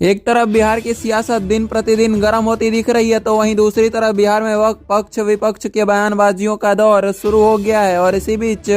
एक तरफ बिहार की सियासत दिन प्रतिदिन गर्म होती दिख रही है, तो वहीं दूसरी तरफ बिहार में वक्त पक्ष विपक्ष के बयानबाजियों का दौर शुरू हो गया है। और इसी बीच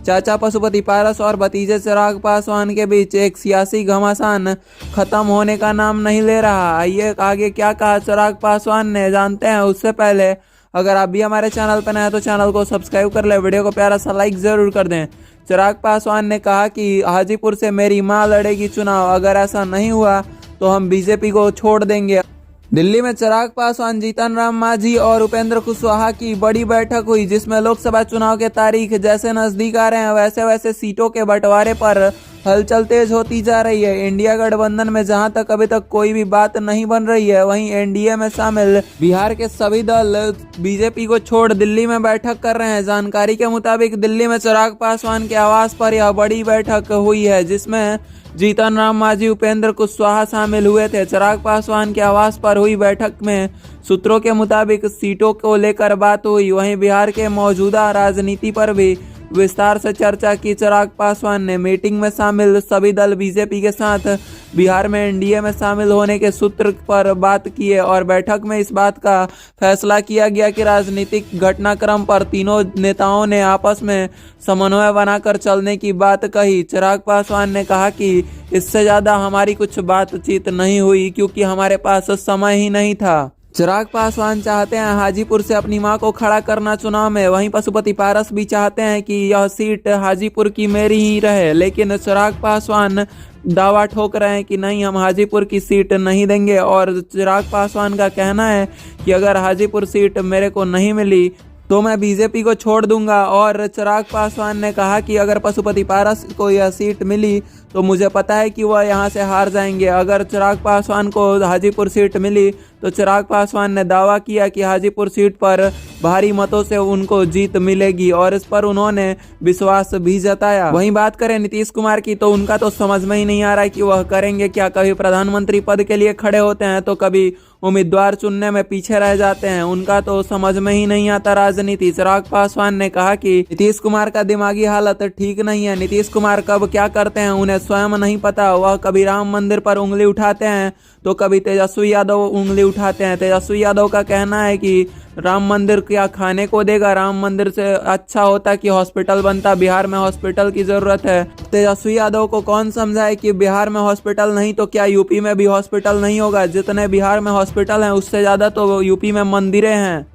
चाचा पशुपति पारस और भतीजे चिराग पासवान के बीच एक सियासी घमासान खत्म होने का नाम नहीं ले रहा। आइए आगे क्या कहा चिराग पासवान ने जानते हैं। उससे पहले अगर आप भी हमारे चैनल पर नए हैं तो चैनल को सब्सक्राइब कर ले, वीडियो को प्यारा सा लाइक जरूर कर दें। चिराग पासवान ने कहा कि हाजीपुर से मेरी मां लड़ेगी चुनाव, अगर ऐसा नहीं हुआ तो हम बीजेपी को छोड़ देंगे। दिल्ली में चिराग पासवान, जीतन राम मांझी और उपेंद्र कुशवाहा की बड़ी बैठक हुई, जिसमें लोकसभा चुनाव के तारीख जैसे नजदीक आ रहे हैं वैसे वैसे सीटों के बंटवारे पर हलचल तेज होती जा रही है। इंडिया गठबंधन में जहां तक अभी तक कोई भी बात नहीं बन रही है, वहीं एनडीए में शामिल बिहार के सभी दल बीजेपी को छोड़ दिल्ली में बैठक कर रहे हैं। जानकारी के मुताबिक दिल्ली में चिराग पासवान के आवास पर यह बड़ी बैठक हुई है, जिसमें जीतन राम मांझी, उपेंद्र कुशवाहा शामिल हुए थे। चिराग पासवान के आवास पर हुई बैठक में सूत्रों के मुताबिक सीटों को लेकर बात हुई, वहीं बिहार के मौजूदा राजनीति पर भी विस्तार से चर्चा की। चिराग पासवान ने मीटिंग में शामिल सभी दल बीजेपी के साथ बिहार में एनडीए में शामिल होने के सूत्र पर बात की है और बैठक में इस बात का फैसला किया गया कि राजनीतिक घटनाक्रम पर तीनों नेताओं ने आपस में समन्वय बनाकर चलने की बात कही। चिराग पासवान ने कहा कि इससे ज़्यादा हमारी कुछ बातचीत नहीं हुई, क्योंकि हमारे पास समय ही नहीं था। चिराग पासवान चाहते हैं हाजीपुर से अपनी मां को खड़ा करना चुनाव में, वहीं पशुपति पारस भी चाहते हैं कि यह सीट हाजीपुर की मेरी ही रहे। लेकिन चिराग पासवान दावा ठोक रहे हैं कि नहीं, हम हाजीपुर की सीट नहीं देंगे। और चिराग पासवान का कहना है कि अगर हाजीपुर सीट मेरे को नहीं मिली तो मैं बीजेपी को छोड़ दूंगा। और चिराग पासवान ने कहा कि अगर पशुपति पारस को यह सीट मिली तो मुझे पता है कि वह यहां से हार जाएंगे। अगर चिराग पासवान को हाजीपुर सीट मिली तो चिराग पासवान ने दावा किया कि हाजीपुर सीट पर भारी मतों से उनको जीत मिलेगी और इस पर उन्होंने विश्वास भी जताया। वहीं बात करें नीतीश कुमार की, तो उनका तो समझ में ही नहीं आ रहा है कि वह करेंगे क्या। कभी प्रधानमंत्री पद के लिए खड़े होते हैं तो कभी उम्मीदवार चुनने में पीछे रह जाते हैं, उनका तो समझ में ही नहीं आता राजनीति। चिराग पासवान ने कहा कि नीतीश कुमार का दिमागी हालत ठीक नहीं है। नीतीश कुमार कब क्या करते हैं उन्हें स्वयं नहीं पता। वह कभी राम मंदिर पर उंगली उठाते हैं तो कभी तेजस्वी यादव उंगली उठाते हैं। तेजस्वी यादव का कहना है कि राम मंदिर क्या खाने को देगा, राम मंदिर से अच्छा होता कि हॉस्पिटल बनता, बिहार में हॉस्पिटल की जरूरत है। तेजस्वी यादव को कौन समझाए कि बिहार में हॉस्पिटल नहीं तो क्या यूपी में भी हॉस्पिटल नहीं होगा। जितने बिहार में हॉस्पिटल हैं उससे ज्यादा तो यूपी में मंदिरें हैं।